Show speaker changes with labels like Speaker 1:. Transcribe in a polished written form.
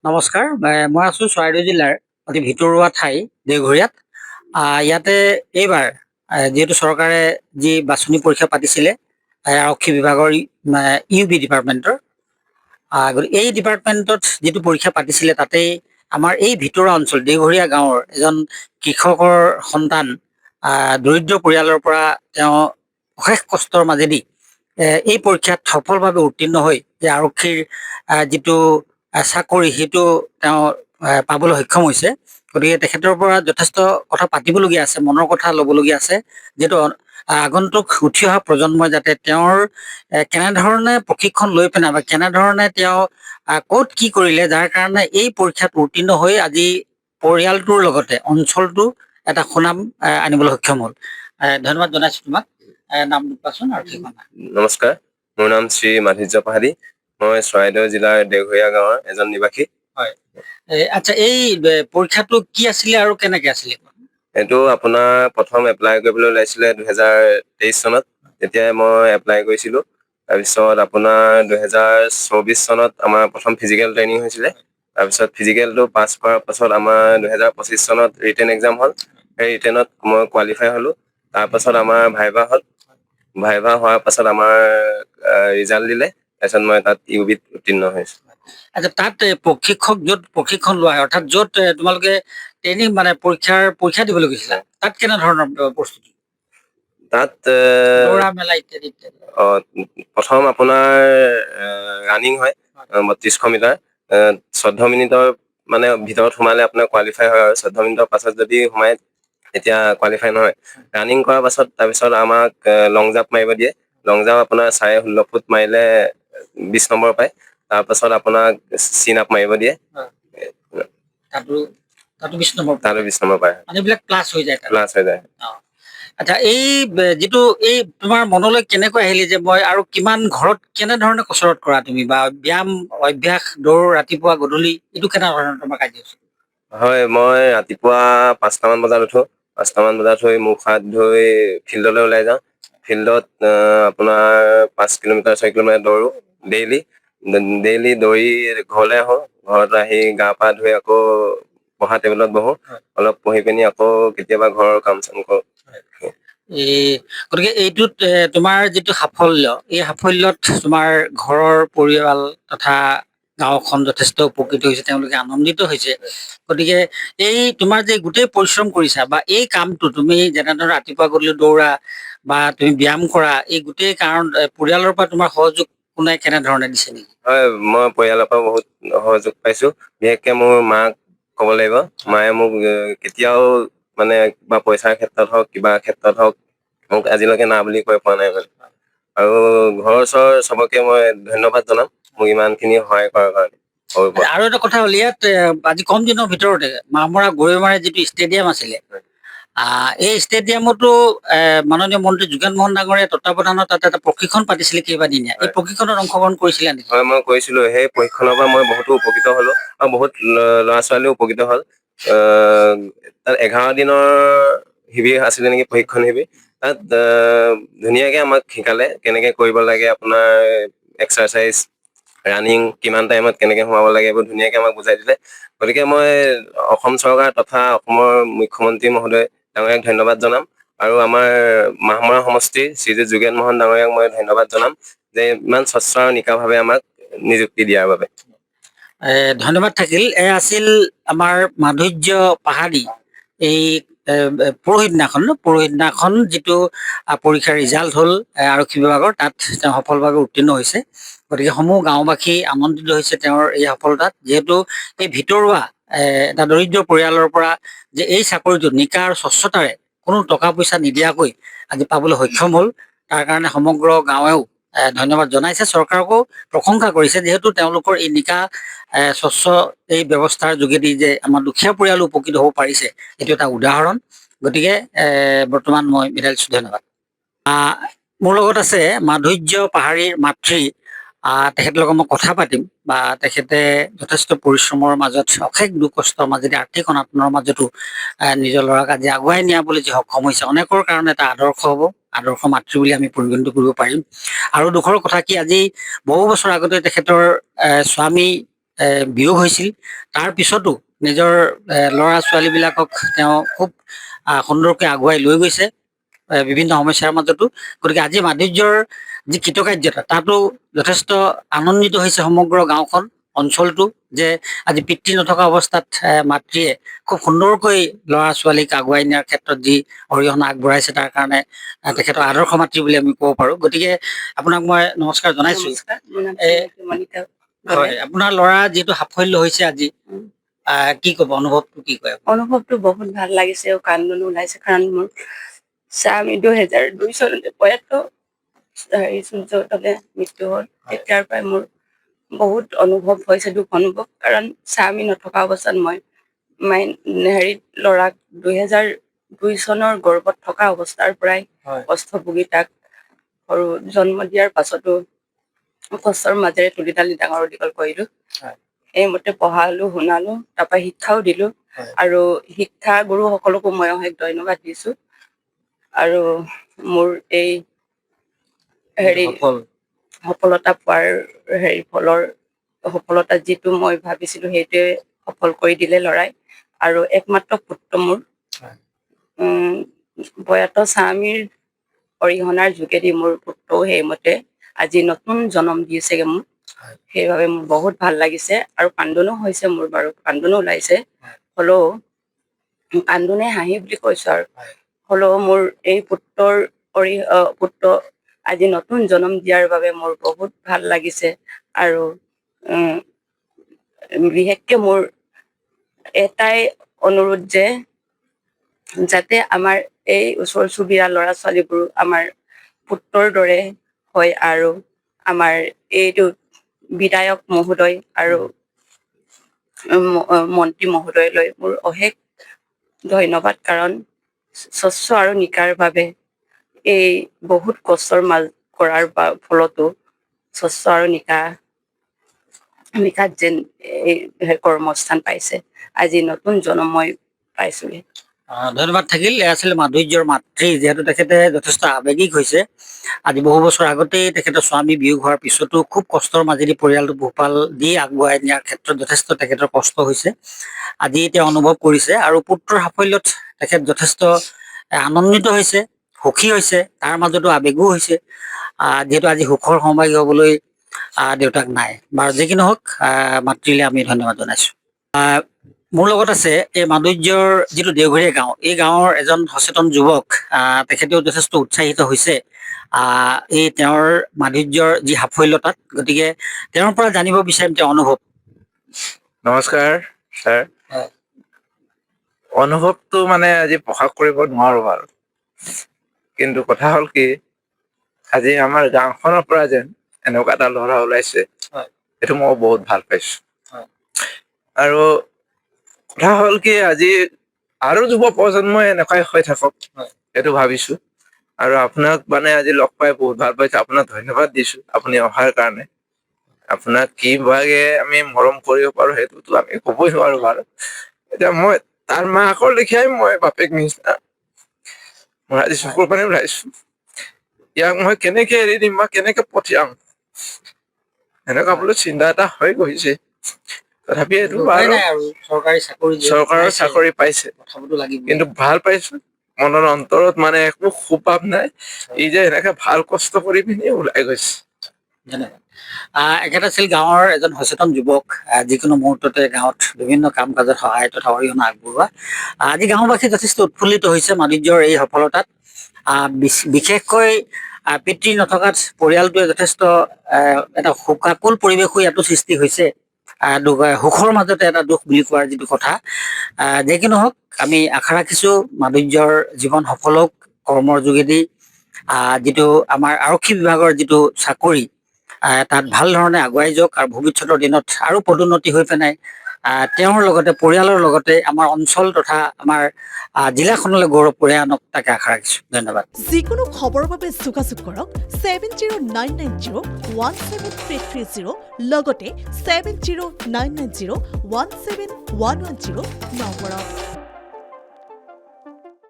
Speaker 1: নমস্কাৰ। মই আছোঁ চৰাইদেউ জিলাৰ অতি ভিতৰুৱা ঠাই দেওঘৰীয়াত। ইয়াতে এইবাৰ যিহেতু চৰকাৰে যি বাছনি পৰীক্ষা পাতিছিলে আৰক্ষী বিভাগৰ ইউ বি ডিপাৰ্টমেণ্টৰ, গতিকে এই ডিপাৰ্টমেণ্টত যিটো পৰীক্ষা পাতিছিলে তাতেই আমাৰ এই ভিতৰুৱা অঞ্চল দেওঘৰীয়া গাঁৱৰ এজন কৃষকৰ সন্তান, দৰিদ্ৰ পৰিয়ালৰ পৰা তেওঁ অশেষ কষ্টৰ মাজেদি এই পৰীক্ষাত সফলভাৱে উত্তীৰ্ণ হৈ যে আৰক্ষীৰ যিটো চাকৰি সেইটো তেওঁ পাবলৈ সক্ষম হৈছে। গতিকে তেখেতৰ পৰা যথেষ্ট কথা পাতিবলগীয়া আছে, মনৰ কথা ল'বলগীয়া আছে, যিহেতু আগন্তুক উঠি অহা প্ৰজন্মই যাতে তেওঁৰ কেনেধৰণে প্ৰশিক্ষণ লৈ পিনে বা কেনেধৰণে তেওঁ ক'ত কি কৰিলে যাৰ কাৰণে এই পৰীক্ষাত উত্তীৰ্ণ হৈ আজি পৰিয়ালটোৰ লগতে অঞ্চলটো এটা সুনাম আনিবলৈ সক্ষম হ'ল। ধন্যবাদ জনাইছো তোমাক। নামটো কোৱাচোন আৰু ঠিকনা।
Speaker 2: নমস্কাৰ, মোৰ নাম শ্ৰী মাধুৰ্য পাহাৰী। মই চৰাইদেউ জিলাৰ দেওঘৰীয়া গাঁৱৰ এজন নিবাসী।
Speaker 1: হয়। আচ্ছা, এই পৰীক্ষাটো কি আছিলে আৰু কেনেকে আছিলে?
Speaker 2: এইটো আপোনাৰ প্ৰথম এপ্লাই কৰিবলৈ ওলাইছিলে 2023 চনত। তেতিয়াই মই এপ্লাই কৰিছিলোঁ। তাৰপিছত আপোনাৰ 2024 চনত আমাৰ প্ৰথম ফিজিকেল ট্ৰেইনিং হৈছিলে। তাৰপিছত ফিজিকেলটো পাছ কৰাৰ পাছত আমাৰ 2025 চনত ৰিটেন এক্সাম হ'ল। সেই ৰিটেনত মই কোৱালিফাই হ'লোঁ। তাৰপাছত আমাৰ ভাইভা হ'ল। ভাইভা হোৱাৰ পাছত আমাৰ ৰিজাল্ট দিলে। তাৰপিছত মই তাত ইউ বিত উত্তীৰ্ণ হৈছোঁ।
Speaker 1: আচ্ছা, তাত প্ৰশিক্ষক য'ত প্ৰশিক্ষণ লোৱা হয়, অৰ্থাৎ য'ত তোমালোকে ট্ৰেইনিং মানে পৰীক্ষা দিবলৈ গৈছিলা, তাত কেনেধৰণৰ প্ৰস্তুতি?
Speaker 2: তাত
Speaker 1: দৌৰা মেলা ইত্যাদি ইত্যাদি।
Speaker 2: প্ৰথম আপোনাৰ ৰানিং হয় 3200 মিটাৰ। 14 মিনিটৰ মানে ভিতৰত সোমালে আপোনাৰ কোৱালিফাই হয়, আৰু 14 মিনিটৰ পাছত যদি সোমাই এতিয়া কোৱালিফাই নহয়। ৰানিং কৰাৰ পাছত তাৰপিছত আমাক লং জাম্প মাৰিব দিয়ে। লং জাম্প আপোনাৰ 16.5 ফুট মাৰিলে 20 নম্বৰ পায়। তাৰপাছত আপোনাক চিন আপ মাৰিব দিয়ে।
Speaker 1: তাতো 20 নম্বৰ
Speaker 2: পায়।
Speaker 1: মানে এইবিলাক প্লাছ হৈ যায়।
Speaker 2: প্লাছ হৈ যায়।
Speaker 1: আচ্ছা, এই যিটো এই তোমাৰ মনলৈ কেনেকৈ আহিলে যে মই আৰু কিমান ঘৰত কেনেধৰণে কচৰত কৰা তুমি বা ব্যায়াম অভ্যাস দৌৰ ৰাতিপুৱা গধূলি এইটো কেনেধৰণৰ তোমাৰ কাৰ্যসূচী?
Speaker 2: হয়, মই ৰাতিপুৱা 5টামান বজাত উঠো। 5টামান বজাত হৈ মুখ হাত ধুই ফিল্ডলৈ ওলাই যাওঁ। ফিল্ডত আপোনাৰ 5 কিলোমিটাৰ 6 কিলোমিটাৰ দৌৰোঁ ডেইলি দৌৰি ঘৰলৈ আহোঁ। ঘৰত আহি গা পা ধুই আকৌ পঢ়া টেবুলত বহোঁ। অলপ পঢ়ি পিনি আকৌ কেতিয়াবা ঘৰৰ কাম চাম কৰোঁ।
Speaker 1: গতিকে এইটোত তোমাৰ যিটো সাফল্য, এই সাফল্যত তোমাৰ ঘৰৰ পৰিয়াল তথা গাঁওখন যথেষ্ট উপকৃত হৈছে, তেওঁলোকে আনন্দিত হৈছে। গতিকে এই তোমাৰ যে গোটেই পৰিশ্ৰম কৰিছা বা এই কামটো তুমি যেনেদৰে ৰাতিপুৱা গধূলি দৌৰা বা তুমি ব্যায়াম কৰা, এই গোটেই কাৰণ পৰিয়ালৰ পৰা তোমাৰ সহযোগ কোনে কেনেধৰণে দিছে নেকি?
Speaker 2: হয়, মই পৰিয়ালৰ পৰা বহুত সহযোগ পাইছোঁ। বিশেষকে মোৰ মাক ক'ব লাগিব। মায়ে মোক কেতিয়াও মানে বা পইচাৰ ক্ষেত্ৰত হওক কিবা ক্ষেত্ৰত হওক মোক আজিলৈকে না বুলি কৈ পোৱা নাই মানে। আৰু ঘৰৰ ওচৰৰ চবকে মই ধন্যবাদ জনাম মোক ইমানখিনি সহায় কৰাৰ কাৰণে।
Speaker 1: আৰু এটা কথা হ'ল, ইয়াত আজি কম দিনৰ ভিতৰতে মামৰা গৰৈমাৰী যিটো ষ্টেডিয়াম আছিলে, এই ষ্টেডিয়ামতো মাননীয় মন্ত্ৰী যোগেন মোহন ডাঙৰীয়া তত্বাৱধানত তাত এটা প্ৰশিক্ষণ পাতিছিলে কেইবাদিনীয়া। এই প্ৰশিক্ষণত অংশগ্ৰহণ কৰিছিলা নেকি?
Speaker 2: হয়, মই কৰিছিলোঁ। সেই প্ৰশিক্ষণৰ পৰা মই বহুতো উপকৃত হ'লো আৰু বহুত ল'ৰা ছোৱালীও উপকৃত হ'ল। তাত 11 দিনৰ শিবিৰ আছিলে নেকি, প্ৰশিক্ষণ শিবিৰ। তাত ধুনীয়াকে আমাক শিকালে কেনেকে কৰিব লাগে আপোনাৰ এক্সাৰচাইজ, ৰানিং কিমান টাইমত কেনেকে সোমাব লাগে, এইবোৰ ধুনীয়াকে আমাক বুজাই দিলে। গতিকে মই অসম চৰকাৰ তথা অসমৰ মুখ্যমন্ত্ৰী মহোদয় ডাঙৰীয়াক ধন্যবাদ জনাম। আৰু আমাৰ মাহমৰা সমষ্টিৰ শ্ৰীযুত যোগেন মোহন ডাঙৰীয়াক মই ধন্যবাদ জনাম যে ইমান স্বচ্ছ আৰু নিকাভাৱে আমাক নিযুক্তি দিয়াৰ বাবে।
Speaker 1: ধন্যবাদ থাকিল। আছিল আমাৰ মাধুৰ্য পাহাৰী। এই পৰহিদিনাখন যিটো পৰীক্ষাৰ ৰিজাল্ট হ'ল আৰক্ষী বিভাগৰ, তাত তেওঁ সফলভাৱে উত্তীৰ্ণ হৈছে। গতিকে সমূহ গাঁওবাসী আনন্দিত হৈছে তেওঁৰ এই সফলতাত। যিহেতু এই ভিতৰুৱা এটা দৰিদ্ৰ পৰিয়ালৰ পৰা যে এই চাকৰিটো নিকা আৰু স্বচ্ছতাৰে কোনো টকা পইচা নিদিয়াকৈ আজি পাবলৈ সক্ষম হ'ল, তাৰ কাৰণে সমগ্ৰ গাঁৱেও ধন্যবাদ জনাইছে। চৰকাৰকো প্ৰশংসা কৰিছে, যিহেতু তেওঁলোকৰ এই নিকা স্বচ্ছ এই ব্যৱস্থাৰ যোগেদি যে আমাৰ দুখীয়া পৰিয়ালো উপকৃত হ'ব পাৰিছে, এইটো এটা উদাহৰণ। গতিকে বৰ্তমান মই বিদায় লৈছোঁ। ধন্যবাদ। মোৰ লগত আছে মাধুৰ্য পাহাৰীৰ মাতৃ। তেখেতৰ লগত মই কথা পাতিম বা তেখেতে যথেষ্ট পৰিশ্ৰমৰ মাজত অশেষ দুখ কষ্টৰ মাজেদি আৰ্থিক অনাটনৰ মাজতো নিজৰ ল'ৰাক আজি আগুৱাই নিয়াবলৈ যি সক্ষম হৈছে, অনেকৰ কাৰণে এটা আদৰ্শ হ'ব, আদৰ্শ মাতৃ বুলি আমি পৰিগণিত কৰিব পাৰিম। আৰু দুখৰ কথা কি, আজি বহু বছৰ আগতে তেখেতৰ স্বামী বিয়োগ হৈছিল তাৰ পিছতো নিজৰ ল'ৰা ছোৱালীবিলাকক তেওঁ খুব সুন্দৰকৈ আগুৱাই লৈ গৈছে বিভিন্ন সমস্যাৰ মাজতো। গতিকে আজি মাধুৰ্যৰ যি কৃতকাৰ্যতা তাতো যথেষ্ট আনন্দিত হৈছে সমগ্ৰ গাঁওখন অঞ্চলটো, যে আজি পিতৃ নথকা অৱস্থাত মাতৃয়ে খুব সুন্দৰকৈ ল'ৰা ছোৱালীক আগুৱাই নিয়াৰ ক্ষেত্ৰত যি অৰিহণা আগবঢ়াইছে তাৰ কাৰণে তেখেতক আদৰ্শ মাতৃ বুলি আমি ক'ব পাৰো। গতিকে আপোনাক মই নমস্কাৰ জনাইছো।
Speaker 3: নমস্কাৰ, মোৰ নাম
Speaker 1: এ,
Speaker 3: শ্ৰীমতী মণিকা দলে।
Speaker 1: হয়, আপোনাৰ ল'ৰা যিহেতু সাফল্য হৈছে আজি, কি ক'ব, অনুভৱটো কি কয়?
Speaker 3: অনুভৱটো বহুত ভাল লাগিছে আৰু কান্দোনো ওলাইছে, কাৰণ মোৰ স্বামী 2002 চনতে প্ৰয়াত সূৰ্য দলে মৃত্যু হ'ল। তেতিয়াৰ পৰাই মোৰ বহুত অনুভৱ হৈছে, দুখ অনুভৱ, কাৰণ স্বামী নথকা অৱস্থাত মই ল'ৰাক 2002 চনৰ গৰ্ভত থকা অৱস্থাৰ পৰাই কষ্ট ভুগি তাক সৰু জন্ম দিয়াৰ পাছতো কষ্টৰ মাজেৰে তুলি তালি ডাঙৰ দীঘল কৰিলো। এইমতে পঢ়ালো, শুনালো, তাৰপৰা শিক্ষাও দিলো, আৰু শিক্ষা গুৰুসকলকো মই অশেষ ধন্যবাদ দিছো। আৰু মোৰ এই সফলতা পোৱাৰ ফলৰ সফলতা যিটো মই ভাবিছিলো সেইটোৱে সফল কৰি দিলে ল'ৰাই। আৰু একমাত্ৰ পুত্ৰ মোৰ প্ৰয়াত স্বামীৰ অৰিহণাৰ যোগেদি মোৰ পুত্ৰও সেইমতে আজি নতুন জন্ম দিছেগে মোক। সেইবাবে মোৰ বহুত ভাল লাগিছে, আৰু কান্দোনো হৈছে মোৰ, বাৰু কান্দোনো ওলাইছে, হ'লেও কান্দোনে হাঁহি বুলি কৈছো। আৰু হ'লেও মোৰ এই পুত্ৰ আজি নতুন জন্ম দিয়াৰ বাবে মোৰ বহুত ভাল লাগিছে। আৰু বিশেষকে মোৰ এটাই অনুৰোধ যে যাতে আমাৰ এই ওচৰ চুবুৰীয়া ল'ৰা ছোৱালীবোৰ আমাৰ পুত্ৰৰ দৰে হয়, আৰু আমাৰ এইটো বিধায়ক মহোদয় আৰু মন্ত্ৰী মহোদয়লৈ মোৰ অশেষ ধন্যবাদ, কাৰণ স্বচ্ছ আৰু নিকাৰ বাবে এই বহুত কষ্টৰ কৰাৰ ফলতো স্বচ্ছ আৰু নিকাত যেন এই কৰ্মস্থান পাইছে, আজি নতুন জন্ম মই পাইছোগে।
Speaker 1: ধন্যবাদ থাকিল। আছিল মাধুৰ্যৰ মাতৃ, যিহেতু তেখেতে যথেষ্ট আৱেগিক হৈছে। আজি বহু বছৰ আগতেই তেখেতৰ স্বামী বিয়োগ হোৱাৰ পিছতো খুব কষ্টৰ মাজেদি পৰিয়ালটো পোহপাল দি আগুৱাই নিয়াৰ ক্ষেত্ৰত যথেষ্ট তেখেতৰ কষ্ট হৈছে। আজি তেওঁ অনুভৱ কৰিছে, আৰু পুত্ৰৰ সাফল্যত তেখেত যথেষ্ট আনন্দিত হৈছে, সুখী হৈছে, তাৰ মাজতো আৱেগো হৈছে। যিহেতু আজি সুখৰ সময় হ'বলৈ দেউতাক নাই। বাৰু যি কি নহওক, মাতৃলে আমি ধন্যবাদ জনাইছো। মোৰ লগত আছে এই মাধুৰ্যৰ যিটো দেওঘৰীয়া গাঁও, এই গাঁৱৰ এজন সচেতন যুৱক। তেখেতেও যথেষ্ট উৎসাহিত হৈছে এই তেওঁৰ মাধুৰ্যৰ যি সাফল্যতাত। গতিকে তেওঁৰ পৰা জানিব বিচাৰিম তেওঁৰ অনুভৱ।
Speaker 4: নমস্কাৰ ছাৰ। অনুভৱটো মানে আজি প্ৰকাশ কৰিব নোৱাৰো বাৰু, কিন্তু কথা হ'ল কি, আজি আমাৰ গাঁওখনৰ পৰা যেন এনেকুৱা এটা ল'ৰা ওলাইছে, সেইটো মই বহুত ভাল পাইছো। আৰু কথা হ'ল কি, আজি আৰু যুৱ প্ৰজন্মই এনেকুৱাই হৈ থাকক, সেইটো ভাবিছো। আৰু আপোনাক মানে আজি লগ পাই বহুত ভাল পাইছো, আপোনাক ধন্যবাদ দিছো আপুনি অহাৰ কাৰণে। আপোনাক কি ভাগে আমি মৰম কৰিব পাৰো সেইটোতো আমি ক'বই নোৱাৰো বাৰু। এতিয়া মই তাৰ মাকৰ লেখিয়াই মই বাপেক নিচিনা, মই আজি চকুৰ পানী ওলাইছো। ইয়াক মই কেনেকে এৰি দিম বা কেনেকে পঠিয়াম, এনেকুৱা বোলো চিন্তা এটা হৈ গৈছে। তথাপি এইটো চৰকাৰৰ চাকৰি পাইছে, কিন্তু ভাল পাইছো। মনৰ অন্তৰত মানে একো সুপাপ নাই, ই যে এনেকে ভাল কষ্ট কৰি পিনি ওলাই গৈছে।
Speaker 1: এখেত আছিল গাঁৱৰ এজন সচেতন যুৱক, যিকোনো মুহূৰ্ততে গাঁৱত বিভিন্ন কাম কাজত সহায় তথা অৰিহণা আগবঢ়োৱা। আজি গাঁওবাসী যথেষ্ট উৎফুল্লিত হৈছে মাধুৰ্যৰ এই সফলতাত। বিশেষকৈ পিতৃ নথকাত পৰিয়ালটোৱে যথেষ্ট এটা শোকাকুল পৰিৱেশো ইয়াতো সৃষ্টি হৈছে। সুখৰ মাজতে এটা দুখ বুলি কোৱাৰ যিটো কথা, যে কি নহওক আমি আশা ৰাখিছো মাধুৰ্যৰ জীৱন সফল হওক, কৰ্মৰ যোগেদি যিটো আমাৰ আৰক্ষী বিভাগৰ যিটো চাকৰি, তাত ভাল ধৰণে আগুৱাই যাওক, আৰু ভৱিষ্যতৰ দিনত আৰু পদোন্নতি হৈ পেলাই তেওঁৰ লগতে পৰিয়ালৰ লগতে আমাৰ অঞ্চল তথা আমাৰ জিলাখনলৈ গৌৰৱ কঢ়িয়াই আনক, তাকে আশা ৰাখিছো। ধন্যবাদ।
Speaker 5: যিকোনো খবৰৰ বাবে যোগাযোগ কৰক 7099017330, লগতে 7099017110 নম্বৰত।